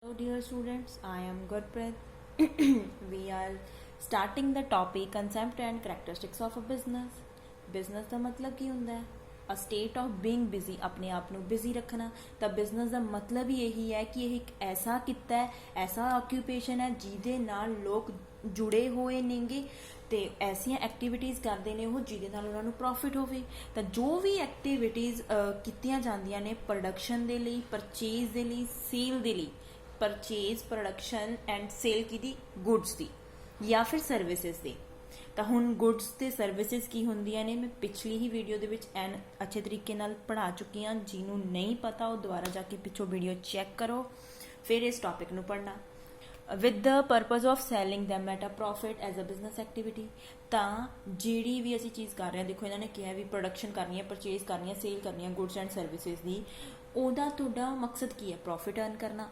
Hello, dear students. I am Gurpreet. We are starting the topic concept and characteristics of a business. Business ਦਾ ਮਤਲਬ ਕੀ ਹੁੰਦਾ ਹੈ? A state of being busy, ਆਪਣੇ ਆਪ ਨੂੰ busy ਰੱਖਣਾ। ਤਾਂ ਬਿਜ਼ਨਸ ਦਾ ਮਤਲਬ ਹੀ ਇਹੀ ਹੈ ਕਿ ਇਹ ਇੱਕ ਐਸਾ ਕਿੱਤਾ ਹੈ, ਐਸਾ ਆਕਿਊਪੇਸ਼ਨ ਹੈ ਜਿਹਦੇ ਨਾਲ ਲੋਕ ਜੁੜੇ ਹੋਏ ਨੇਗੇ ਤੇ ਐਸੀਆਂ ਐਕਟੀਵਿਟੀਜ਼ ਕਰਦੇ ਨੇ ਉਹ ਜਿਹਦੇ ਨਾਲ ਉਹਨਾਂ ਨੂੰ ਪ੍ਰੋਫਿਟ ਹੋਵੇ। ਤਾਂ ਜੋ ਵੀ ਐਕਟੀਵਿਟੀਜ਼ ਕੀਤੀਆਂ ਜਾਂਦੀਆਂ ਨੇ ਪ੍ਰੋਡਕਸ਼ਨ ਦੇ ਲਈ, ਪਰਚੇਜ਼ ਦੇ ਲਈ, ਸੇਲ ਦੇ ਲਈ, ਪਰਚੇਜ਼ ਪ੍ਰੋਡਕਸ਼ਨ ਐਂਡ ਸੇਲ ਕਿਹਦੀ? ਗੁੱਡਸ ਦੀ ਜਾਂ ਫਿਰ ਸਰਵਿਸਿਜ਼ ਦੀ। ਤਾਂ ਹੁਣ ਗੁੱਡਸ ਤੇ ਸਰਵਿਸਿਜ਼ ਕੀ ਹੁੰਦੀਆਂ ਨੇ ਮੈਂ ਪਿਛਲੀ ਹੀ ਵੀਡੀਓ ਦੇ ਵਿੱਚ ਐਨ ਅੱਛੇ ਤਰੀਕੇ ਨਾਲ ਪੜ੍ਹਾ ਚੁੱਕੀ ਹਾਂ। ਜਿਹਨੂੰ ਨਹੀਂ ਪਤਾ ਉਹ ਦੁਬਾਰਾ ਜਾ ਕੇ ਪਿੱਛੋਂ ਵੀਡੀਓ ਚੈੱਕ ਕਰੋ, ਫਿਰ ਇਸ ਟੌਪਿਕ ਨੂੰ ਪੜ੍ਹਨਾ। With the purpose of selling them at a profit as a business activity. ਤਾਂ ਜਿਹੜੀ ਵੀ ਅਸੀਂ ਚੀਜ਼ ਕਰ ਰਹੇ ਹਾਂ, ਦੇਖੋ ਇਹਨਾਂ ਨੇ ਕਿਹਾ ਵੀ ਪ੍ਰੋਡਕਸ਼ਨ ਕਰਨੀ ਹੈ, ਪਰਚੇਜ਼ ਕਰਨੀ ਹੈ, ਸੇਲ ਕਰਨੀ ਹੈ ਗੁੱਡਸ ਐਂਡ ਸਰਵਿਸਿਜ਼ ਦੀ, ਉਹਦਾ ਤੁਹਾਡਾ ਮਕਸਦ ਕੀ ਹੈ? ਪ੍ਰੋਫਿਟ ਅਰਨ ਕਰਨਾ।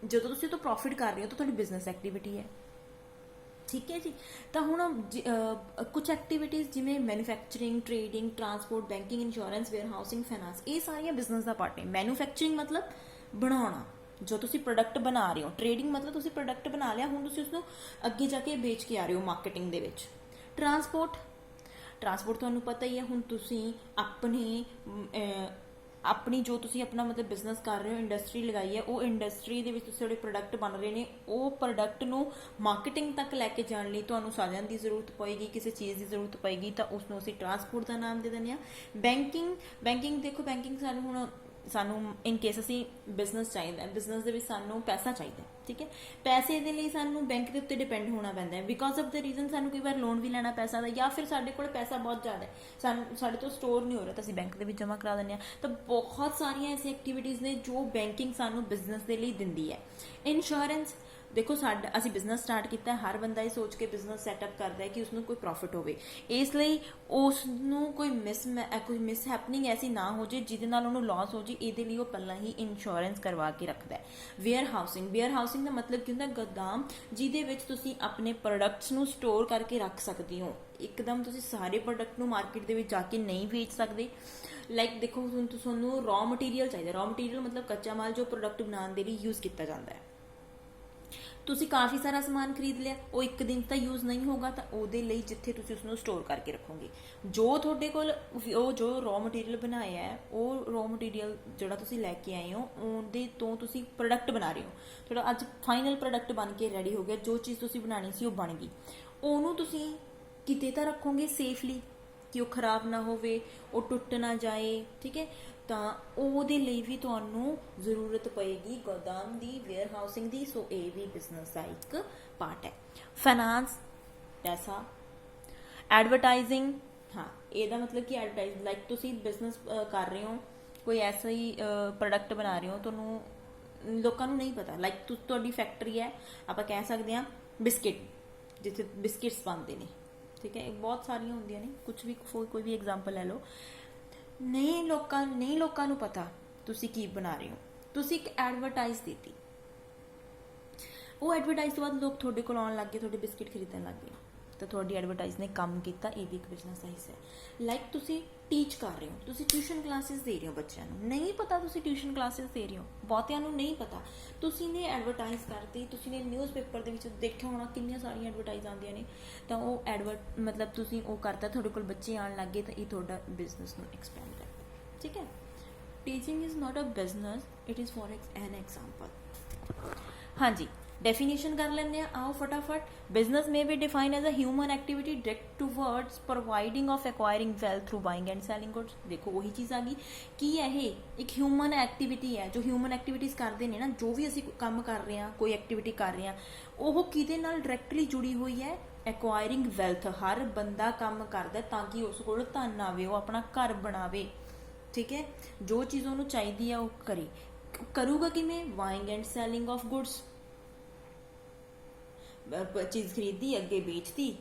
ਜਦੋਂ ਤੁਸੀਂ ਤੋਂ ਪ੍ਰੋਫਿਟ ਕਰ ਰਹੇ ਹੋ ਤਾਂ ਤੁਹਾਡੀ ਬਿਜ਼ਨਸ ਐਕਟੀਵਿਟੀ ਹੈ, ਠੀਕ ਹੈ ਜੀ। ਤਾਂ ਹੁਣ ਕੁਝ ਐਕਟੀਵਿਟੀਜ਼ ਜਿਵੇਂ manufacturing, trading, transport, banking, insurance, warehousing, finance, ਇਹ ਸਾਰੀਆਂ ਬਿਜ਼ਨਸ ਦਾ ਪਾਰਟ ਹੈ। ਮੈਨੂਫੈਕਚਰਿੰਗ ਮਤਲਬ ਬਣਾਉਣਾ, ਜੋ ਤੁਸੀਂ ਪ੍ਰੋਡਕਟ ਬਣਾ ਰਹੇ ਹੋ। ਟ੍ਰੇਡਿੰਗ ਮਤਲਬ ਤੁਸੀਂ ਪ੍ਰੋਡਕਟ ਬਣਾ ਲਿਆ, ਹੁਣ ਤੁਸੀਂ ਉਸਨੂੰ ਅੱਗੇ ਜਾ ਕੇ ਵੇਚ ਕੇ ਆ ਰਹੇ ਹੋ ਮਾਰਕੀਟਿੰਗ ਦੇ ਵਿੱਚ। ਟਰਾਂਸਪੋਰਟ ਤੁਹਾਨੂੰ ਪਤਾ ਹੀ ਹੈ, ਹੁਣ ਤੁਸੀਂ ਆਪਣੀ ਜੋ ਤੁਸੀਂ ਆਪਣਾ ਮਤਲਬ ਬਿਜ਼ਨਸ ਕਰ ਰਹੇ ਹੋ, ਇੰਡਸਟਰੀ ਲਗਾਈ ਹੈ, ਉਹ ਇੰਡਸਟਰੀ ਦੇ ਵਿੱਚ ਤੁਸੀਂ ਜਿਹੜੇ ਪ੍ਰੋਡਕਟ ਬਣ ਰਹੇ ਨੇ ਉਹ ਪ੍ਰੋਡਕਟ ਨੂੰ ਮਾਰਕੀਟਿੰਗ ਤੱਕ ਲੈ ਕੇ ਜਾਣ ਲਈ ਤੁਹਾਨੂੰ ਸਾਧਨ ਦੀ ਜ਼ਰੂਰਤ ਪਏਗੀ, ਕਿਸੇ ਚੀਜ਼ ਦੀ ਜ਼ਰੂਰਤ ਪਏਗੀ, ਤਾਂ ਉਸਨੂੰ ਅਸੀਂ ਟਰਾਂਸਪੋਰਟ ਦਾ ਨਾਮ ਦੇ ਦਿੰਦੇ ਹਾਂ। ਬੈਂਕਿੰਗ ਦੇਖੋ, ਬੈਂਕਿੰਗ ਸਾਨੂੰ ਇਨ ਕੇਸ ਅਸੀਂ ਬਿਜ਼ਨਸ ਚਾਹੀਦਾ, ਬਿਜ਼ਨਸ ਦੇ ਵਿੱਚ ਸਾਨੂੰ ਪੈਸਾ ਚਾਹੀਦਾ, ਠੀਕ ਹੈ। ਪੈਸੇ ਦੇ ਲਈ ਸਾਨੂੰ ਬੈਂਕ ਦੇ ਉੱਤੇ ਡਿਪੈਂਡ ਹੋਣਾ ਪੈਂਦਾ ਹੈ, ਬਿਕੋਜ਼ ਆਫ ਦ ਰੀਜ਼ਨ ਸਾਨੂੰ ਕਈ ਵਾਰ ਲੋਨ ਵੀ ਲੈਣਾ ਪੈ ਸਕਦਾ, ਜਾਂ ਫਿਰ ਸਾਡੇ ਕੋਲ ਪੈਸਾ ਬਹੁਤ ਜ਼ਿਆਦਾ ਹੈ, ਸਾਡੇ ਤੋਂ ਸਟੋਰ ਨਹੀਂ ਹੋ ਰਿਹਾ ਤਾਂ ਅਸੀਂ ਬੈਂਕ ਦੇ ਵਿੱਚ ਜਮ੍ਹਾਂ ਕਰਾ ਦਿੰਦੇ ਹਾਂ। ਤਾਂ ਬਹੁਤ ਸਾਰੀਆਂ ਐਸੀ ਐਕਟੀਵਿਟੀਜ਼ ਨੇ ਜੋ ਬੈਂਕਿੰਗ ਸਾਨੂੰ ਬਿਜ਼ਨਸ ਦੇ ਲਈ ਦਿੰਦੀ ਹੈ। ਇੰਸ਼ੋਰੈਂਸ ਦੇਖੋ, ਅਸੀਂ ਬਿਜ਼ਨਸ ਸਟਾਰਟ ਕੀਤਾ, ਹਰ ਬੰਦਾ ਇਹ ਸੋਚ ਕੇ ਬਿਜ਼ਨਸ ਸੈਟਅਪ ਕਰਦਾ ਹੈ ਕਿ ਉਸਨੂੰ ਕੋਈ ਪ੍ਰੋਫਿਟ ਹੋਵੇ, ਇਸ ਲਈ ਉਸ ਨੂੰ ਕੋਈ ਮਿਸ ਹੈਪਨਿੰਗ ਐਸੀ ਨਾ ਹੋ ਜੇ ਜਿਹਦੇ ਨਾਲ ਉਹਨੂੰ ਲਾਸ ਹੋ ਜੇ, ਇਹਦੇ ਲਈ ਉਹ ਪਹਿਲਾਂ ਹੀ ਇੰਸ਼ੋਰੈਂਸ ਕਰਵਾ ਕੇ ਰੱਖਦਾ ਹੈ। ਵੇਅਰ ਹਾਊਸਿੰਗ ਦਾ ਮਤਲਬ ਕੀ ਹੁੰਦਾ? ਗੋਦਾਮ, ਜਿਹਦੇ ਵਿੱਚ ਤੁਸੀਂ ਆਪਣੇ ਪ੍ਰੋਡਕਟਸ ਨੂੰ ਸਟੋਰ ਕਰਕੇ ਰੱਖ ਸਕਦੇ ਹੋ। ਇੱਕਦਮ ਤੁਸੀਂ ਸਾਰੇ ਪ੍ਰੋਡਕਟ ਨੂੰ ਮਾਰਕੀਟ ਦੇ ਵਿੱਚ ਜਾ ਕੇ ਨਹੀਂ ਵੇਚ ਸਕਦੇ। ਲਾਈਕ ਦੇਖੋ, ਹੁਣ ਤੁਹਾਨੂੰ ਰॉ ਮਟੀਰੀਅਲ ਚਾਹੀਦਾ। ਰॉ ਮਟੀਰੀਅਲ ਮਤਲਬ ਕੱਚਾ ਮਾਲ ਜੋ ਪ੍ਰੋਡਕਟ ਬਣਾਉਣ ਦੇ ਲਈ ਯੂਜ਼ ਕੀਤਾ ਜਾਂਦਾ ਹੈ। ਤੁਸੀਂ ਕਾਫੀ ਸਾਰਾ ਸਮਾਨ ਖਰੀਦ ਲਿਆ, ਉਹ ਇੱਕ ਦਿਨ ਤਾਂ ਯੂਜ਼ ਨਹੀਂ ਹੋਗਾ, ਤਾਂ ਉਹਦੇ ਲਈ ਜਿੱਥੇ ਤੁਸੀਂ ਉਸਨੂੰ ਸਟੋਰ ਕਰਕੇ ਰੱਖੋਗੇ, ਜੋ ਤੁਹਾਡੇ ਕੋਲ ਉਹ ਜੋ ਰॉ ਮਟੀਰੀਅਲ ਬਣਾਇਆ ਹੈ, ਉਹ ਰॉ ਮਟੀਰੀਅਲ ਜਿਹੜਾ ਤੁਸੀਂ ਲੈ ਕੇ ਆਏ ਹੋ ਉਹਦੇ ਤੋਂ ਤੁਸੀਂ ਪ੍ਰੋਡਕਟ ਬਣਾ ਰਹੇ ਹੋ। ਤੁਹਾਡਾ ਅੱਜ ਫਾਈਨਲ ਪ੍ਰੋਡਕਟ ਬਣ ਕੇ ਰੈਡੀ ਹੋ ਗਿਆ, ਜੋ ਚੀਜ਼ ਤੁਸੀਂ ਬਣਾਉਣੀ ਸੀ ਉਹ ਬਣ ਗਈ। ਉਹਨੂੰ ਤੁਸੀਂ ਕਿਤੇ ਤਾਂ ਰੱਖੋਗੇ ਸੇਫਲੀ ਕਿ ਉਹ ਖਰਾਬ ਨਾ ਹੋਵੇ, ਉਹ ਟੁੱਟ ਨਾ ਜਾਏ, ਠੀਕ ਹੈ। ਤਾਂ ਉਹਦੇ ਲਈ ਵੀ ਤੁਹਾਨੂੰ ਜ਼ਰੂਰਤ ਪਏਗੀ ਗੋਦਾਮ ਦੀ, ਵੇਅਰ ਹਾਊਸਿੰਗ ਦੀ। ਸੋ ਇਹ ਵੀ ਬਿਜ਼ਨਸ ਦਾ ਇੱਕ ਪਾਰਟ ਹੈ। ਫਾਈਨਾਂਸ, ਪੈਸਾ। ਐਡਵਰਟਾਈਜ਼ਿੰਗ, ਹਾਂ, ਇਹਦਾ ਮਤਲਬ ਕਿ ਐਡਵਰਟਾਈਜ਼, ਲਾਈਕ ਤੁਸੀਂ ਬਿਜ਼ਨਸ ਕਰ ਰਹੇ ਹੋ, ਕੋਈ ਐਸਾ ਹੀ ਪ੍ਰੋਡਕਟ ਬਣਾ ਰਹੇ ਹੋ, ਤੁਹਾਨੂੰ ਲੋਕਾਂ ਨੂੰ ਨਹੀਂ ਪਤਾ, ਲਾਈਕ ਤੁਹਾਡੀ ਫੈਕਟਰੀ ਹੈ, ਆਪਾਂ ਕਹਿ ਸਕਦੇ ਹਾਂ ਬਿਸਕਿਟ, ਜਿੱਥੇ ਬਿਸਕਿਟਸ ਬਣਦੇ ਨੇ, ਠੀਕ ਹੈ। ਬਹੁਤ ਸਾਰੀਆਂ ਹੁੰਦੀਆਂ ਨੇ, ਕੁਝ ਵੀ ਕੋਈ ਵੀ ਐਗਜ਼ਾਮਪਲ ਲੈ ਲਓ। ਨਹੀਂ ਲੋਕਾਂ ਨੂੰ ਪਤਾ ਤੁਸੀਂ ਕੀ ਬਣਾ ਰਹੇ ਹੋ, ਤੁਸੀਂ ਇੱਕ ਐਡਵਰਟਾਈਜ਼ ਦਿੱਤੀ, ਉਹ ਐਡਵਰਟਾਈਜ਼ ਤੋਂ ਬਾਅਦ ਲੋਕ ਤੁਹਾਡੇ ਕੋਲ ਆਉਣ ਲੱਗ ਗਏ, ਤੁਹਾਡੇ ਬਿਸਕਿਟ ਖਰੀਦਣ ਲੱਗ ਗਏ, ਤਾਂ ਤੁਹਾਡੀ ਐਡਵਰਟਾਈਜ਼ ਨੇ ਕੰਮ ਕੀਤਾ। ਇਹ ਵੀ ਇੱਕ ਬਿਜ਼ਨਸ ਦਾ ਹਿੱਸਾ ਹੈ। ਲਾਈਕ ਤੁਸੀਂ ਟੀਚ ਕਰ ਰਹੇ ਹੋ, ਤੁਸੀਂ ਟਿਊਸ਼ਨ ਕਲਾਸਿਸ ਦੇ ਰਹੇ ਹੋ, ਬੱਚਿਆਂ ਨੂੰ ਨਹੀਂ ਪਤਾ ਤੁਸੀਂ ਟਿਊਸ਼ਨ ਕਲਾਸਿਸ ਦੇ ਰਹੇ ਹੋ, ਬਹੁਤਿਆਂ ਨੂੰ ਨਹੀਂ ਪਤਾ, ਤੁਸੀਂ ਨੇ ਐਡਵਰਟਾਈਜ਼ ਕਰਤੀ, ਤੁਸੀਂ ਨੇ ਨਿਊਜ਼ਪੇਪਰ ਦੇ ਵਿੱਚ ਦੇਖਿਆ ਹੋਣਾ ਕਿੰਨੀਆਂ ਸਾਰੀਆਂ ਐਡਵਰਟਾਈਜ਼ ਆਉਂਦੀਆਂ ਨੇ, ਤਾਂ ਉਹ ਮਤਲਬ ਤੁਸੀਂ ਉਹ ਕਰਤਾ, ਤੁਹਾਡੇ ਕੋਲ ਬੱਚੇ ਆਉਣ ਲੱਗ ਗਏ, ਤਾਂ ਇਹ ਤੁਹਾਡਾ ਬਿਜ਼ਨਸ ਨੂੰ ਐਕਸਪੈਂਡ ਕਰਦਾ, ਠੀਕ ਹੈ। Teaching is not a business, it is for an example. ਹਾਂਜੀ, ਡੈਫੀਨੇਸ਼ਨ ਕਰ ਲੈਂਦੇ ਆ, ਆਓ ਫਟਾਫਟ। Business may be define as a human activity direct towards providing of acquiring wealth through buying and selling goods. ਦੇਖੋ ਉਹੀ ਚੀਜ਼ ਆ ਗਈ ਕਿ ਇਹ ਇੱਕ ਹਿਊਮਨ ਐਕਟੀਵਿਟੀ ਹੈ। ਜੋ ਹਿਊਮਨ ਐਕਟੀਵਿਟੀਜ਼ ਕਰਦੇ ਨੇ ਨਾ, ਜੋ ਵੀ ਅਸੀਂ ਕੰਮ ਕਰ ਰਹੇ ਹਾਂ, ਕੋਈ ਐਕਟੀਵਿਟੀ ਕਰ ਰਹੇ ਹਾਂ, ਉਹ ਕਿਹਦੇ ਨਾਲ ਡਾਇਰੈਕਟਲੀ ਜੁੜੀ ਹੋਈ ਹੈ? ਐਕਵਾਇਰਿੰਗ ਵੈਲਥ। ਹਰ ਬੰਦਾ ਕੰਮ ਕਰਦਾ ਤਾਂ ਕਿ ਉਸ ਕੋਲ ਧਨ ਆਵੇ, ਉਹ ਆਪਣਾ ਘਰ ਬਣਾਵੇ, ਠੀਕ ਹੈ। ਜੋ ਚੀਜ਼ ਉਹਨੂੰ ਚਾਹੀਦੀ ਹੈ ਉਹ ਕਰੂਗਾ ਕਿਵੇਂ? Buying and selling of goods, ਚੀਜ਼ ਖਰੀਦੀ ਅੱਗੇ ਵੇਚਦੀ,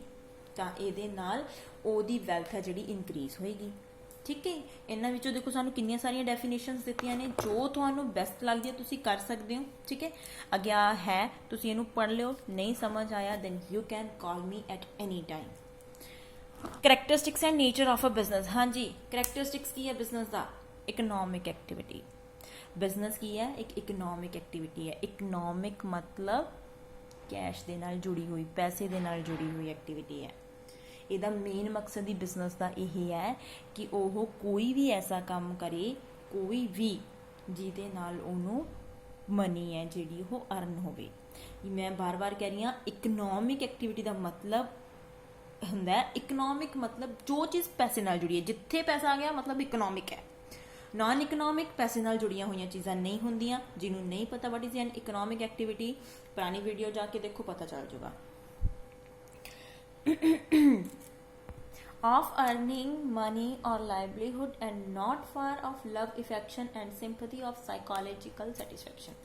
ਤਾਂ ਇਹਦੇ ਨਾਲ ਉਹਦੀ ਵੈਲਥ ਹੈ ਜਿਹੜੀ ਇਨਕਰੀਜ਼ ਹੋਏਗੀ, ਠੀਕ ਹੈ। ਇਹਨਾਂ ਵਿੱਚੋਂ ਦੇਖੋ ਸਾਨੂੰ ਕਿੰਨੀਆਂ ਸਾਰੀਆਂ ਡੈਫੀਨੇਸ਼ਨਸ ਦਿੱਤੀਆਂ ਨੇ, ਜੋ ਤੁਹਾਨੂੰ ਬੈਸਟ ਲੱਗਦੀ ਹੈ ਤੁਸੀਂ ਕਰ ਸਕਦੇ ਹੋ, ਠੀਕ ਹੈ। ਅੱਗੇ ਹੈ, ਤੁਸੀਂ ਇਹਨੂੰ ਪੜ੍ਹ ਲਿਓ, ਨਹੀਂ ਸਮਝ ਆਇਆ then you can call me at any time. Characteristics and nature of a business. ਹਾਂਜੀ, ਕਰੈਕਟਰਿਸਟਿਕਸ ਕੀ ਹੈ ਬਿਜ਼ਨਸ ਦਾ? ਇਕਨੋਮਿਕ ਐਕਟੀਵਿਟੀ, ਬਿਜ਼ਨਸ ਕੀ ਹੈ? ਇੱਕ ਇਕਨੋਮਿਕ ਐਕਟੀਵਿਟੀ ਹੈ। ਇਕਨੋਮਿਕ ਮਤਲਬ ਕੈਸ਼ ਦੇ ਨਾਲ ਜੁੜੀ ਹੋਈ, ਪੈਸੇ ਦੇ ਨਾਲ ਜੁੜੀ ਹੋਈ ਐਕਟੀਵਿਟੀ ਹੈ। ਇਹਦਾ ਮੇਨ ਮਕਸਦ ਹੀ ਬਿਜ਼ਨਸ ਦਾ ਇਹ ਹੈ ਕਿ ਉਹ ਕੋਈ ਵੀ ਐਸਾ ਕੰਮ ਕਰੇ, ਕੋਈ ਵੀ ਜਿਹਦੇ ਨਾਲ ਉਹਨੂੰ ਮਨੀ ਹੈ ਜਿਹੜੀ ਉਹ ਅਰਨ ਹੋਵੇ। ਮੈਂ ਬਾਰ-ਬਾਰ ਕਹਿ ਰਹੀ ਹਾਂ, ਇਕਨੋਮਿਕ ਐਕਟੀਵਿਟੀ ਦਾ ਮਤਲਬ ਹੁੰਦਾ ਹੈ, ਇਕਨੋਮਿਕ ਮਤਲਬ ਜੋ ਚੀਜ਼ ਪੈਸੇ ਨਾਲ ਜੁੜੀ ਹੈ। ਜਿੱਥੇ ਪੈਸਾ ਆ ਗਿਆ ਮਤਲਬ ਇਕਨੋਮਿਕ ਹੈ। ਨॉन ਇਕਨੋਮਿਕ ਪੈਸੇ ਨਾਲ ਜੁੜੀਆਂ ਹੋਈਆਂ ਚੀਜ਼ਾਂ ਨਹੀਂ ਹੁੰਦੀਆਂ। ਜਿਹਨੂੰ ਨਹੀਂ ਪਤਾ what is an economic activity, ਪੁਰਾਣੀ ਵੀਡੀਓ ਜਾ ਕੇ ਦੇਖੋ, ਪਤਾ ਚੱਲ ਜਾਊਗਾ। Of earning money or livelihood and not far of love, affection and sympathy of psychological satisfaction।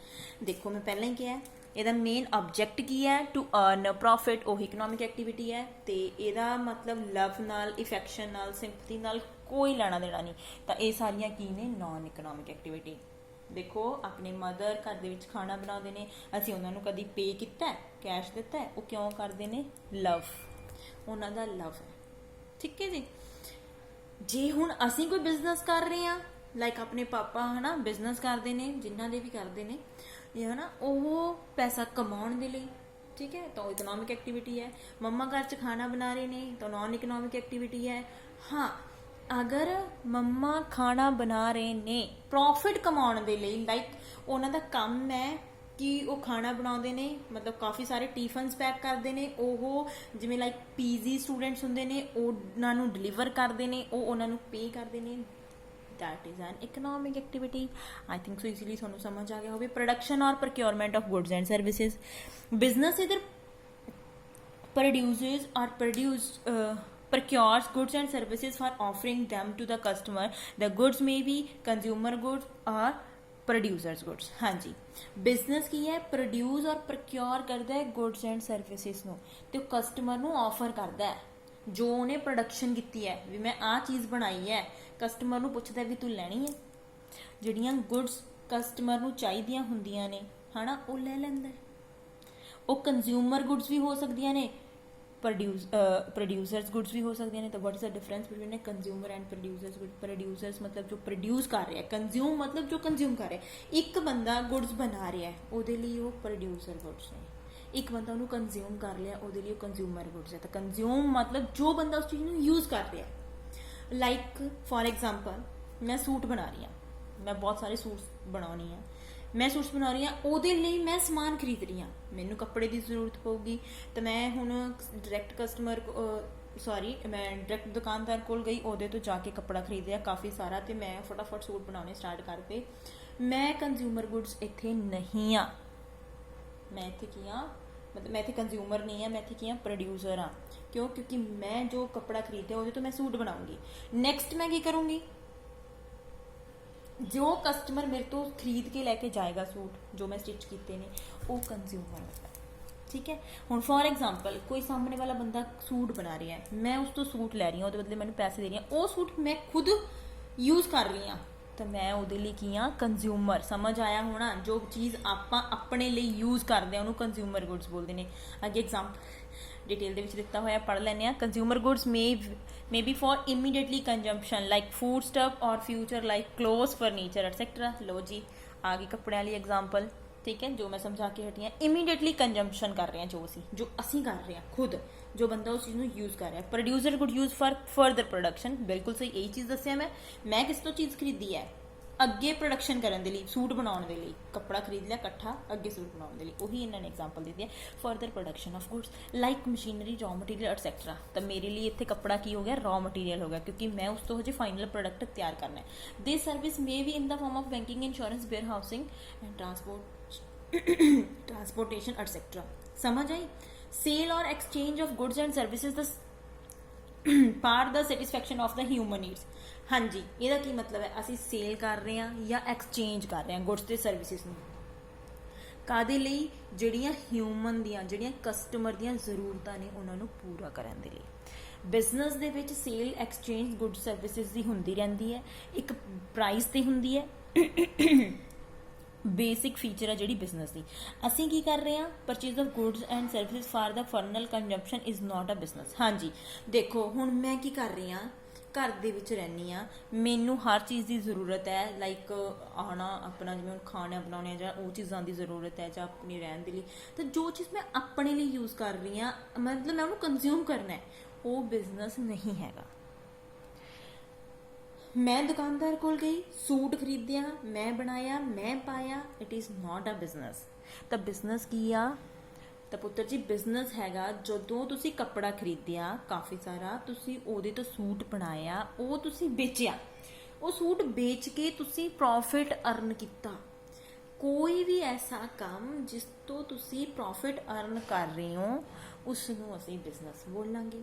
देखो मैं पहले ही किया ਇਹਦਾ ਮੇਨ ਆਬਜੈਕਟ ਕੀ ਹੈ? To earn profit. ਉਹ ਇਕਨੋਮਿਕ ਐਕਟੀਵਿਟੀ ਹੈ ਤੇ ਇਹਦਾ ਮਤਲਬ ਲਵ ਨਾਲ, ਇਫੈਕਸ਼ਨ ਨਾਲ, ਸਿੰਪਥੀ ਨਾਲ ਕੋਈ ਲੈਣਾ ਦੇਣਾ ਨਹੀਂ। ਤਾਂ ਇਹ ਸਾਰੀਆਂ ਕੀ ਨੇ? ਨॉन ਇਕਨੋਮਿਕ ਐਕਟੀਵਿਟੀ। ਦੇਖੋ ਆਪਣੇ ਮਦਰ ਘਰ ਦੇ ਵਿੱਚ ਖਾਣਾ ਬਣਾਉਂਦੇ ਨੇ, ਅਸੀਂ ਉਹਨਾਂ ਨੂੰ ਕਦੀ ਪੇ ਕੀਤਾ, ਕੈਸ਼ ਦਿੱਤਾ, ਉਹ ਕਿਉਂ ਕਰਦੇ ਨੇ? ਲਵ, ਉਹਨਾਂ ਦਾ ਲਵ ਹੈ। ਠੀਕ ਹੈ ਜੀ। ਜੇ ਹੁਣ ਅਸੀਂ ਕੋਈ ਬਿਜ਼ਨਸ ਕਰ ਰਹੇ ਹਾਂ, ਲਾਈਕ ਆਪਣੇ ਪਾਪਾ ਹੈ ਨਾ ਬਿਜ਼ਨਸ ਕਰਦੇ ਨੇ, ਜਿਨ੍ਹਾਂ ਦੇ ਵੀ ਕਰਦੇ ਨੇ ਇਹ ਹੈ ਨਾ, ਉਹ ਪੈਸਾ ਕਮਾਉਣ ਦੇ ਲਈ, ਠੀਕ ਹੈ, ਤਾਂ ਉਹ ਇਕਨੋਮਿਕ ਐਕਟੀਵਿਟੀ ਹੈ। ਮੰਮਾ ਘਰ 'ਚ ਖਾਣਾ ਬਣਾ ਰਹੇ ਨੇ ਤਾਂ ਨॉन ਇਕਨੋਮਿਕ ਐਕਟੀਵਿਟੀ ਹੈ। ਹਾਂ, ਅਗਰ ਮੰਮਾ ਖਾਣਾ ਬਣਾ ਰਹੇ ਨੇ ਪ੍ਰੋਫਿਟ ਕਮਾਉਣ ਦੇ ਲਈ, ਲਾਈਕ ਉਹਨਾਂ ਦਾ ਕੰਮ ਹੈ ਕਿ ਉਹ ਖਾਣਾ ਬਣਾਉਂਦੇ ਨੇ, ਮਤਲਬ ਕਾਫੀ ਸਾਰੇ ਟਿਫਨਸ ਪੈਕ ਕਰਦੇ ਨੇ, ਉਹ ਜਿਵੇਂ ਲਾਈਕ ਪੀਜੀ ਸਟੂਡੈਂਟਸ ਹੁੰਦੇ ਨੇ, ਉਹਨਾਂ ਨੂੰ ਡਿਲੀਵਰ ਕਰਦੇ ਨੇ, ਉਹ ਉਹਨਾਂ ਨੂੰ ਪੇ ਕਰਦੇ ਨੇ, that is an economic activity। I think so easily ਤੁਹਾਨੂੰ ਸਮਝ ਆ ਗਿਆ ਹੋਵੇ। production or procurement of goods and services, business either produces or procures goods and services for offering them to the customer। the goods may be consumer goods or producers goods। ਹਾਂਜੀ, business ਕੀ ਹੈ? Produce ਔਰ procure ਕਰਦਾ ਹੈ goods and services ਨੂੰ, ਤੇ ਉਹ customer ਨੂੰ ਆਫਰ ਕਰਦਾ ਹੈ। ਜੋ ਉਹਨੇ ਪ੍ਰੋਡਕਸ਼ਨ ਕੀਤੀ ਹੈ, ਵੀ ਮੈਂ ਆਹ ਚੀਜ਼ ਬਣਾਈ ਹੈ, ਕਸਟਮਰ ਨੂੰ ਪੁੱਛਦਾ ਵੀ ਤੂੰ ਲੈਣੀ ਹੈ। ਜਿਹੜੀਆਂ ਗੁੱਡਸ ਕਸਟਮਰ ਨੂੰ ਚਾਹੀਦੀਆਂ ਹੁੰਦੀਆਂ ਨੇ ਹੈ ਨਾ, ਉਹ ਲੈ ਲੈਂਦਾ। ਉਹ ਕੰਜ਼ਿਊਮਰ ਗੁੱਡਸ ਵੀ ਹੋ ਸਕਦੀਆਂ ਨੇ, ਪ੍ਰੋਡਿਊਸਰਸ ਗੁੱਡਸ ਵੀ ਹੋ ਸਕਦੀਆਂ ਨੇ। ਤਾਂ what is the difference between consumer and producers good? Producers ਮਤਲਬ ਜੋ ਪ੍ਰੋਡਿਊਸ ਕਰ ਰਿਹਾ, ਕੰਜ਼ਿਊਮ ਮਤਲਬ ਜੋ ਕੰਜ਼ਿਊਮ ਕਰ ਰਿਹਾ। ਇੱਕ ਬੰਦਾ ਗੁੱਡਸ ਬਣਾ ਰਿਹਾ, ਉਹਦੇ ਲਈ ਉਹ ਪ੍ਰੋਡਿਊਸਰ ਗੁੱਡਸ ਨੇ। ਇੱਕ ਬੰਦਾ ਉਹਨੂੰ ਕੰਜ਼ਿਊਮ ਕਰ ਲਿਆ, ਉਹਦੇ ਲਈ ਉਹ ਕੰਜ਼ਿਊਮਰ ਗੁੱਡਸ ਹੈ। ਤਾਂ ਕੰਜ਼ਿਊਮ ਮਤਲਬ ਜੋ ਬੰਦਾ ਉਸ ਚੀਜ਼ ਨੂੰ ਯੂਜ਼ ਕਰ ਰਿਹਾ। ਲਾਈਕ ਫॉर एग्जांपल मैं सूट बना रही हाँ, मैं बहुत सारे सूट्स बनानी है, मैं सूट्स बना रही हाँ, ਉਹਦੇ ਲਈ मैं समान खरीद रही हाँ, ਮੈਨੂੰ ਕੱਪੜੇ ਦੀ ਜ਼ਰੂਰਤ ਪਊਗੀ, ਤਾਂ ਮੈਂ ਹੁਣ ਡਾਇਰੈਕਟ ਕਸਟਮਰ ਮੈਂ ਡਾਇਰੈਕਟ ਦੁਕਾਨਦਾਰ ਕੋਲ ਗਈ, ਉਹਦੇ ਤੋਂ ਜਾ ਕੇ ਕੱਪੜਾ ਖਰੀਦਿਆ ਕਾਫੀ ਸਾਰਾ, ਤੇ ਮੈਂ ਫਟਾਫਟ ਸੂਟ ਬਣਾਉਣੇ ਸਟਾਰਟ ਕਰਤੇ। ਮੈਂ ਕੰਜ਼ਿਊਮਰ ਗੁੱਡਸ ਇੱਥੇ ਨਹੀਂ ਆ, ਮੈਂ ਇੱਥੇ ਕੀ ਹਾਂ? ਮਤਲਬ ਮੈਂ ਇੱਥੇ ਕੰਜ਼ਿਊਮਰ ਨਹੀਂ ਹਾਂ, ਮੈਂ ਇੱਥੇ ਕੀ ਹਾਂ? ਪ੍ਰੋਡਿਊਸਰ ਹਾਂ। ਕਿਉਂ? ਕਿਉਂਕਿ ਮੈਂ ਜੋ ਕੱਪੜਾ ਖਰੀਦਿਆ ਉਹਦੇ ਤੋਂ ਮੈਂ ਸੂਟ ਬਣਾਉਂਗੀ। ਨੈਕਸਟ ਮੈਂ ਕੀ ਕਰੂੰਗੀ? ਜੋ ਕਸਟਮਰ ਮੇਰੇ ਤੋਂ ਖਰੀਦ ਕੇ ਲੈ ਕੇ ਜਾਏਗਾ ਸੂਟ ਜੋ ਮੈਂ ਸਟਿਚ ਕੀਤੇ ਨੇ, ਉਹ ਕੰਜ਼ਿਊਮਰ ਹੈ। ਠੀਕ ਹੈ। ਹੁਣ ਫॉर एग्जांपल ਕੋਈ ਸਾਹਮਣੇ ਵਾਲਾ ਬੰਦਾ ਸੂਟ ਬਣਾ ਰਿਹਾ ਹੈ, ਮੈਂ ਉਸ ਤੋਂ ਸੂਟ ਲੈ ਰਹੀ ਹਾਂ, ਉਹਦੇ ਬਦਲੇ ਮੈਨੂੰ ਪੈਸੇ ਦੇ ਰਹੀ ਹਾਂ, ਉਹ ਸੂਟ ਮੈਂ ਖੁਦ ਯੂਜ਼ ਕਰ ਰਹੀ ਹਾਂ, ਤਾਂ ਮੈਂ ਉਹਦੇ ਲਈ ਕੀ ਹਾਂ? ਕੰਜ਼ਿਊਮਰ। ਸਮਝ ਆਇਆ ਹੋਣਾ? ਜੋ ਚੀਜ਼ ਆਪਾਂ ਆਪਣੇ ਲਈ ਯੂਜ਼ ਕਰਦੇ ਹਾਂ ਉਹਨੂੰ ਕੰਜ਼ਿਊਮਰ ਗੁੱਡਸ ਬੋਲਦੇ ਨੇ। ਅੱਗੇ ਐਗਜ਼ਾਮਪਲ ਡਿਟੇਲ ਦੇ ਵਿੱਚ ਦਿੱਤਾ ਹੋਇਆ, ਪੜ੍ਹ ਲੈਂਦੇ ਹਾਂ। Consumer goods may be for immediately consumption like food stuff or future like clothes, furniture etc। ਲੋ ਜੀ, ਆ ਗਈ ਕੱਪੜਿਆਂ ਲਈ ਐਗਜ਼ਾਮਪਲ। ਠੀਕ ਹੈ, ਜੋ ਮੈਂ ਸਮਝਾ ਕੇ ਹਟੀ ਹਾਂ। ਇਮੀਡੀਏਟਲੀ ਕੰਜ਼ੰਪਸ਼ਨ ਕਰ ਰਹੇ ਹਾਂ, ਜੋ ਅਸੀਂ ਕਰ ਰਹੇ ਹਾਂ ਖੁਦ, ਜੋ ਬੰਦਾ ਉਸ ਚੀਜ਼ ਨੂੰ ਯੂਜ਼ ਕਰ ਰਿਹਾ। Producer good use for further production, ਬਿਲਕੁਲ ਸਹੀ ਇਹੀ ਚੀਜ਼ ਦੱਸਿਆ ਮੈਂ ਕਿਸ ਤੋਂ ਚੀਜ਼ ਖਰੀਦੀ ਹੈ? ਅੱਗੇ ਪ੍ਰੋਡਕਸ਼ਨ ਕਰਨ ਦੇ ਲਈ, ਸੂਟ ਬਣਾਉਣ ਦੇ ਲਈ ਕੱਪੜਾ ਖਰੀਦ ਲਿਆ ਇਕੱਠਾ, ਅੱਗੇ ਸੂਟ ਬਣਾਉਣ ਦੇ ਲਈ। ਉਹੀ ਇਹਨਾਂ ਨੇ ਐਗਜ਼ਾਮਪਲ ਦਿੱਤੀ ਹੈ, further production of goods like machinery, raw material et cetera. ਤਾਂ ਮੇਰੇ ਲਈ ਇੱਥੇ ਕੱਪੜਾ ਕੀ ਹੋ ਗਿਆ? ਰॉ ਮਟੀਰੀਅਲ ਹੋ ਗਿਆ, ਕਿਉਂਕਿ ਮੈਂ ਉਸ ਤੋਂ ਹਜੇ ਫਾਈਨਲ ਪ੍ਰੋਡਕਟ ਤਿਆਰ ਕਰਨਾ ਹੈ। This service may be in the form of banking, insurance, warehousing and transportation etcetera. समझ आई? सेल और exchange of goods and services the part the satisfaction of the human needs. हाँ जी, ਇਹਦਾ ਕੀ ਮਤਲਬ ਹੈ? ਅਸੀਂ ਸੇਲ ਕਰ ਰਹੇ ਹਾਂ ਜਾਂ ਐਕਸਚੇਂਜ ਕਰ ਰਹੇ ਹਾਂ ਗੁੱਡਸ ਤੇ ਸਰਵਿਸਿਜ਼ ਨੂੰ, ਕਾਦੇ ਲਈ? ਜਿਹੜੀਆਂ ਹਿਊਮਨ ਦੀਆਂ, ਜਿਹੜੀਆਂ ਕਸਟਮਰ ਦੀਆਂ ਜ਼ਰੂਰਤਾਂ ਨੇ ਉਹਨਾਂ ਨੂੰ ਪੂਰਾ ਕਰਨ ਦੇ ਲਈ। ਬਿਜ਼ਨਸ ਦੇ ਵਿੱਚ ਸੇਲ, ਐਕਸਚੇਂਜ, ਗੁੱਡ ਸਰਵਿਸਿਜ਼ ਦੀ ਹੁੰਦੀ ਰਹਿੰਦੀ ਹੈ, ਇੱਕ ਪ੍ਰਾਈਸ ਤੇ ਹੁੰਦੀ ਹੈ। ਬੇਸਿਕ ਫੀਚਰ ਹੈ ਜਿਹੜੀ ਬਿਜ਼ਨਸ ਦੀ। ਅਸੀਂ ਕੀ ਕਰ ਰਹੇ ਹਾਂ? Purchase of goods and services for the final consumption is not a business. ਹਾਂਜੀ, ਦੇਖੋ ਹੁਣ ਮੈਂ ਕੀ ਕਰ ਰਹੀ ਹਾਂ? ਘਰ ਦੇ ਵਿੱਚ ਰਹਿੰਦੀ ਹਾਂ, ਮੈਨੂੰ ਹਰ ਚੀਜ਼ ਦੀ ਜ਼ਰੂਰਤ ਹੈ, ਲਾਈਕ ਆਉਣਾ ਆਪਣਾ ਜਿਵੇਂ ਹੁਣ ਖਾਣਾ ਬਣਾਉਣੇ ਜਾਂ ਉਹ ਚੀਜ਼ਾਂ ਦੀ ਜ਼ਰੂਰਤ ਹੈ ਜਾਂ ਆਪਣੀ ਰਹਿਣ ਦੇ ਲਈ, ਤਾਂ ਜੋ ਚੀਜ਼ ਮੈਂ ਆਪਣੇ ਲਈ ਯੂਜ਼ ਕਰ ਰਹੀ ਹਾਂ, ਮਤਲਬ ਮੈਂ ਉਹਨੂੰ ਕੰਜ਼ਿਊਮ ਕਰਨਾ ਹੈ, ਉਹ ਬਿਜ਼ਨਸ ਨਹੀਂ ਹੈਗਾ। ਮੈਂ ਦੁਕਾਨਦਾਰ ਕੋਲ ਗਈ, ਸੂਟ ਖਰੀਦਿਆ, ਮੈਂ ਬਣਾਇਆ, ਮੈਂ ਪਾਇਆ, it is not a business. ਤਾਂ ਬਿਜ਼ਨਸ ਕੀ ਆ? ਤਾਂ ਪੁੱਤਰ ਜੀ ਬਿਜ਼ਨਸ ਹੈਗਾ ਜਦੋਂ ਤੁਸੀਂ ਕੱਪੜਾ ਖਰੀਦਿਆ ਕਾਫੀ ਸਾਰਾ, ਤੁਸੀਂ ਉਹਦੇ ਤੋਂ ਸੂਟ ਬਣਾਇਆ, ਉਹ ਤੁਸੀਂ ਵੇਚਿਆ, ਉਹ ਸੂਟ ਵੇਚ ਕੇ ਤੁਸੀਂ ਪ੍ਰੋਫਿਟ ਅਰਨ ਕੀਤਾ। ਕੋਈ ਵੀ ਐਸਾ ਕੰਮ ਜਿਸ ਤੋਂ ਤੁਸੀਂ ਪ੍ਰੋਫਿਟ ਅਰਨ ਕਰ ਰਹੇ ਹੋ ਉਸ ਨੂੰ ਅਸੀਂ ਬਿਜ਼ਨਸ ਬੋਲਾਂਗੇ।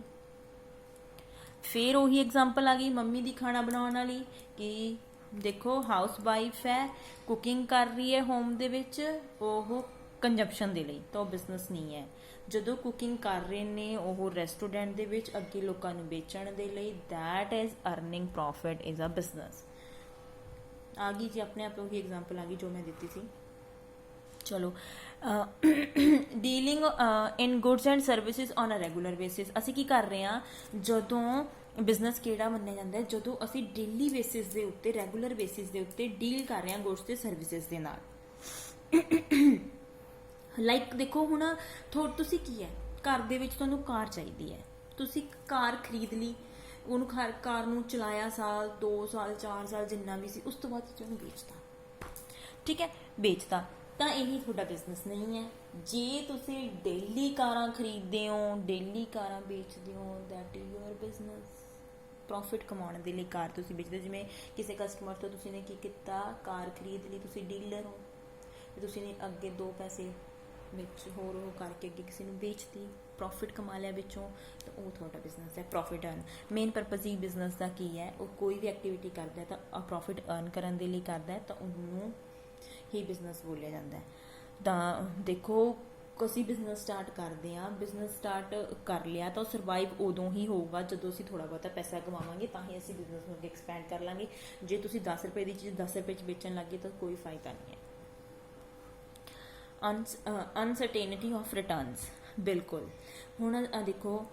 ਫਿਰ ਉਹੀ ਐਗਜ਼ਾਮਪਲ ਆ ਗਈ ਮੰਮੀ ਦੀ ਖਾਣਾ ਬਣਾਉਣ ਵਾਲੀ, ਕਿ ਦੇਖੋ ਹਾਊਸ ਵਾਈਫ ਹੈ, ਕੁਕਿੰਗ ਕਰ ਰਹੀ ਹੈ ਹੋਮ ਦੇ ਵਿੱਚ, ਉਹ ਕੰਜ਼ੰਪਸ਼ਨ ਦੇ ਲਈ, ਤਾਂ ਉਹ ਬਿਜ਼ਨਸ ਨਹੀਂ ਹੈ। ਜਦੋਂ ਕੁਕਿੰਗ ਕਰ ਰਹੇ ਨੇ ਉਹ ਰੈਸਟੋਰੈਂਟ ਦੇ ਵਿੱਚ ਅੱਗੇ ਲੋਕਾਂ ਨੂੰ ਵੇਚਣ ਦੇ ਲਈ, that is earning profit, is a business. ਆ ਗਈ ਜੀ, ਆਪਣੇ ਆਪ ਉਹੀ ਐਗਜ਼ਾਮਪਲ ਆ ਗਈ ਜੋ ਮੈਂ ਦਿੱਤੀ ਸੀ। ਚਲੋ, dealing in goods and services on a regular basis. ਅਸੀਂ ਕੀ ਕਰ ਰਹੇ ਹਾਂ? ਜਦੋਂ ਬਿਜ਼ਨਸ ਕਿਹੜਾ ਮੰਨਿਆ ਜਾਂਦਾ ਹੈ? ਜਦੋਂ ਅਸੀਂ ਡੇਲੀ ਬੇਸਿਸ ਦੇ ਉੱਤੇ, ਰੈਗੂਲਰ ਬੇਸਿਸ ਦੇ ਉੱਤੇ ਡੀਲ ਕਰ ਰਹੇ ਹਾਂ ਗੁਡਸ ਤੇ ਸਰਵਿਸਿਜ਼ ਦੇ ਨਾਲ। ਲਾਈਕ ਦੇਖੋ ਹੁਣ ਤੁਸੀਂ ਕੀ ਹੈ, ਘਰ ਦੇ ਵਿੱਚ ਤੁਹਾਨੂੰ ਕਾਰ ਚਾਹੀਦੀ ਹੈ, ਤੁਸੀਂ ਕਾਰ ਖਰੀਦ ਲਈ, ਉਹਨੂੰ ਕਾਰ ਨੂੰ ਚਲਾਇਆ ਸਾਲ 2 ਸਾਲ 4 ਸਾਲ ਜਿੰਨਾ ਵੀ ਸੀ, ਉਸ ਤੋਂ ਬਾਅਦ ਤੁਸੀਂ ਉਹਨੂੰ ਵੇਚਤਾ, ਠੀਕ ਹੈ, ਵੇਚਤਾ, ਤਾਂ ਇਹੀ ਤੁਹਾਡਾ ਬਿਜ਼ਨਸ ਨਹੀਂ ਹੈ। ਜੇ ਤੁਸੀਂ ਡੇਲੀ ਕਾਰਾਂ ਖਰੀਦਦੇ ਹੋ, ਡੇਲੀ ਕਾਰਾਂ ਵੇਚਦੇ ਹੋ, that is your business. Profit ਕਮਾਉਣ ਦੇ ਲਈ ਕਾਰ ਤੁਸੀਂ ਵੇਚਦੇ, ਜਿਵੇਂ ਕਿਸੇ ਕਸਟਮਰ ਤੋਂ ਤੁਸੀਂ ਨੇ ਕੀ ਕੀਤਾ, ਕਾਰ ਖਰੀਦ ਲਈ, ਤੁਸੀਂ ਡੀਲਰ ਹੋ, ਤੁਸੀਂ ਨੇ ਅੱਗੇ 2 ਪੈਸੇ ਵਿੱਚ ਹੋਰ ਉਹ ਕਰਕੇ ਅੱਗੇ ਕਿਸੇ ਨੂੰ ਵੇਚਤੀ, ਪ੍ਰੋਫਿਟ ਕਮਾ ਲਿਆ ਵਿੱਚੋਂ, ਤਾਂ ਉਹ ਤੁਹਾਡਾ ਬਿਜ਼ਨਸ ਹੈ, ਪ੍ਰੋਫਿਟ ਅਰਨ। ਮੇਨ ਪਰਪਸ ਹੀ ਬਿਜ਼ਨਸ ਦਾ ਕੀ ਹੈ? ਉਹ ਕੋਈ ਵੀ ਐਕਟੀਵਿਟੀ ਕਰਦਾ ਤਾਂ ਪ੍ਰੋਫਿਟ ਅਰਨ ਕਰਨ ਦੇ ਲਈ ਕਰਦਾ, ਤਾਂ ਉਹਨੂੰ ਹੀ ਬਿਜ਼ਨਸ ਬੋਲਿਆ ਜਾਂਦਾ ਹੈ। ਤਾਂ ਦੇਖੋ, ਅਸੀਂ ਬਿਜ਼ਨਸ ਸਟਾਰਟ ਕਰਦੇ ਹਾਂ, ਬਿਜ਼ਨਸ ਸਟਾਰਟ ਕਰ ਲਿਆ ਤਾਂ ਉਹ ਸਰਵਾਈਵ ਉਦੋਂ ਹੀ ਹੋਊਗਾ ਜਦੋਂ ਅਸੀਂ ਥੋੜ੍ਹਾ ਬਹੁਤਾ ਪੈਸਾ ਕਮਾਵਾਂਗੇ, ਤਾਂ ਹੀ ਅਸੀਂ ਬਿਜ਼ਨਸ ਨੂੰ ਅੱਗੇ ਐਕਸਪੈਂਡ ਕਰ ਲਾਂਗੇ। ਜੇ ਤੁਸੀਂ 10 ਰੁਪਏ ਦੀ ਚੀਜ਼ 10 ਰੁਪਏ 'ਚ ਵੇਚਣ ਲੱਗੇ ਤਾਂ ਕੋਈ ਫਾਇਦਾ ਨਹੀਂ ਹੈ। ਅਨਸਰਟੇਨਿਟੀ ਆਫ ਰਿਟਰਨਸ, ਬਿਲਕੁਲ। ਹੁਣ ਦੇਖੋ,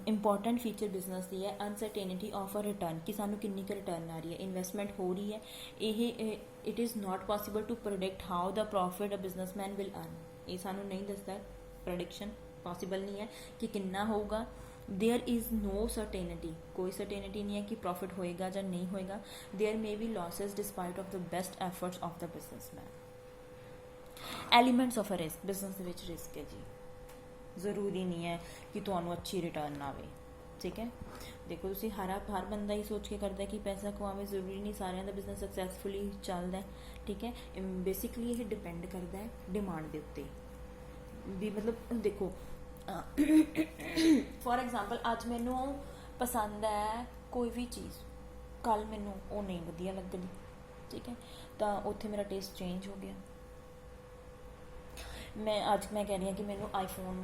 ਇੰਪੋਰਟੈਂਟ ਫੀਚਰ ਬਿਜ਼ਨਸ ਦੀ ਹੈ ਅਨਸਰਟੇਨਿਟੀ ਆਫ ਅ ਰਿਟਰਨ, ਕਿ ਸਾਨੂੰ ਕਿੰਨੀ ਕੁ ਰਿਟਰਨ ਆ ਰਹੀ ਹੈ, ਇਨਵੈਸਟਮੈਂਟ ਹੋ ਰਹੀ ਹੈ। ਇਹ it is not possible to predict how the profit a businessman will earn. ਇਹ ਸਾਨੂੰ ਨਹੀਂ ਦੱਸਦਾ, ਪ੍ਰੈਡਿਕਸ਼ਨ ਪੋਸੀਬਲ ਨਹੀਂ ਹੈ ਕਿ ਕਿੰਨਾ ਹੋਊਗਾ। ਦੇਅਰ ਇਜ਼ ਨੋ ਸਰਟੇਨਿਟੀ, ਕੋਈ ਸਰਟੇਨਿਟੀ ਨਹੀਂ ਹੈ ਕਿ ਪ੍ਰੋਫਿਟ ਹੋਏਗਾ ਜਾਂ ਨਹੀਂ ਹੋਏਗਾ। There may be losses despite of the best efforts of the businessman. Elements of a risk, business ਦੇ ਵਿੱਚ ਰਿਸਕ ਹੈ ਜੀ, ਜ਼ਰੂਰੀ ਨਹੀਂ ਹੈ ਕਿ ਤੁਹਾਨੂੰ ਅੱਛੀ ਰਿਟਰਨ ਆਵੇ, ਠੀਕ ਹੈ। ਦੇਖੋ ਤੁਸੀਂ ਹਰ ਬੰਦਾ ਹੀ ਸੋਚ ਕੇ ਕਰਦਾ ਕਿ ਪੈਸਾ ਕਮਾਵੇ, ਜ਼ਰੂਰੀ ਨਹੀਂ ਸਾਰਿਆਂ ਦਾ ਬਿਜ਼ਨਸ ਸਕਸੈਸਫੁਲੀ ਚੱਲਦਾ, ਠੀਕ ਹੈ। ਬੇਸਿਕਲੀ ਇਹ ਡਿਪੈਂਡ ਕਰਦਾ ਹੈ ਡਿਮਾਂਡ ਦੇ ਉੱਤੇ ਵੀ, ਮਤਲਬ ਦੇਖੋ ਫੋਰ ਐਗਜ਼ਾਮਪਲ ਅੱਜ ਮੈਨੂੰ ਪਸੰਦ ਹੈ ਕੋਈ ਵੀ ਚੀਜ਼, ਕੱਲ੍ਹ ਮੈਨੂੰ ਉਹ ਨਹੀਂ ਵਧੀਆ ਲੱਗਣੀ, ਠੀਕ ਹੈ, ਤਾਂ ਉੱਥੇ ਮੇਰਾ ਟੇਸਟ ਚੇਂਜ ਹੋ ਗਿਆ। ਅੱਜ ਮੈਂ ਕਹਿ ਰਹੀ ਹਾਂ ਕਿ ਮੈਨੂੰ ਆਈਫੋਨ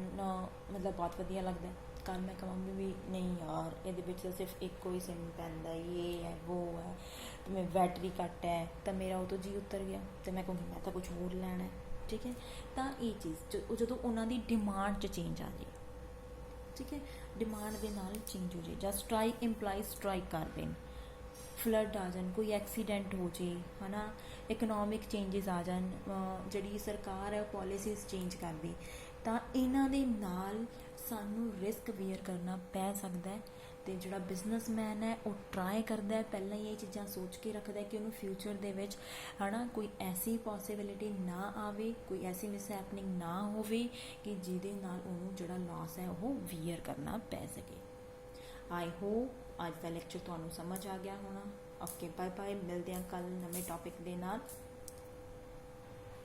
ਮਤਲਬ ਬਹੁਤ ਵਧੀਆ ਲੱਗਦਾ, ਕੱਲ੍ਹ ਮੈਂ ਕਹਾਂਗੀ ਵੀ ਨਹੀਂ ਯਾਰ ਇਹਦੇ ਵਿੱਚ ਤਾਂ ਸਿਰਫ ਇੱਕੋ ਹੀ ਸਿਮ ਪੈਂਦਾ, ਇਹ ਹੈ ਉਹ ਹੈ, ਅਤੇ ਮੈਂ ਬੈਟਰੀ ਘੱਟ ਹੈ, ਤਾਂ ਮੇਰਾ ਉਹ ਤੋਂ ਜੀ ਉਤਰ ਗਿਆ, ਅਤੇ ਮੈਂ ਕਹੂੰਗੀ ਮੈਂ ਤਾਂ ਕੁਛ ਹੋਰ ਲੈਣਾ, ਠੀਕ ਹੈ। ਤਾਂ ਇਹ ਚੀਜ਼ ਜਦੋਂ ਉਹਨਾਂ ਦੀ ਡਿਮਾਂਡ 'ਚ ਚੇਂਜ ਆ ਜਾਏ, ਠੀਕ ਹੈ, ਡਿਮਾਂਡ ਦੇ ਨਾਲ ਚੇਂਜ ਹੋ ਜਾਏ, ਜਾਂ ਸਟਰਾਈਕ ਇੰਪਲਾਈਜ਼ ਸਟਰਾਈਕ ਕਰ ਦੇਣ, ਫਲੱਡ ਆ ਜਾਣ, ਕੋਈ ਐਕਸੀਡੈਂਟ ਹੋ ਜੇ, ਹੈ ਨਾ, ਇਕਨੋਮਿਕ ਚੇਂਜਸ ਆ ਜਾਣ, ਜਿਹੜੀ ਸਰਕਾਰ ਹੈ ਪੋਲਿਸੀਜ਼ ਚੇਂਜ ਕਰਦੀ, ਤਾਂ ਇਹਨਾਂ ਦੇ ਨਾਲ ਸਾਨੂੰ ਰਿਸਕ ਬੀਅਰ ਕਰਨਾ ਪੈ ਸਕਦਾ ਹੈ। ਅਤੇ ਜਿਹੜਾ ਬਿਜ਼ਨਸਮੈਨ ਹੈ ਉਹ ਟਰਾਈ ਕਰਦਾ ਹੈ, ਪਹਿਲਾਂ ਹੀ ਇਹ ਚੀਜ਼ਾਂ ਸੋਚ ਕੇ ਰੱਖਦਾ ਕਿ ਉਹਨੂੰ ਫਿਊਚਰ ਦੇ ਵਿੱਚ, ਹੈ ਨਾ, ਕੋਈ ਐਸੀ ਪੋਸੀਬਿਲਿਟੀ ਨਾ ਆਵੇ, ਕੋਈ ਐਸੀ ਮਿਸਹੈਪਨਿੰਗ ਨਾ ਹੋਵੇ ਕਿ ਜਿਹਦੇ ਨਾਲ ਉਹਨੂੰ ਜਿਹੜਾ ਲਾਸ ਹੈ ਉਹ ਬੀਅਰ ਕਰਨਾ ਪੈ ਸਕੇ। ਆਈ ਹੋਪ ਅੱਜ ਦਾ ਲੈਕਚਰ ਤੁਹਾਨੂੰ ਸਮਝ ਆ ਗਿਆ ਹੋਣਾ। ਓਕੇ, ਬਾਏ ਬਾਏ, ਮਿਲਦੇ ਹਾਂ ਕੱਲ੍ਹ ਨਵੇਂ ਟੌਪਿਕ ਦੇ ਨਾਲ।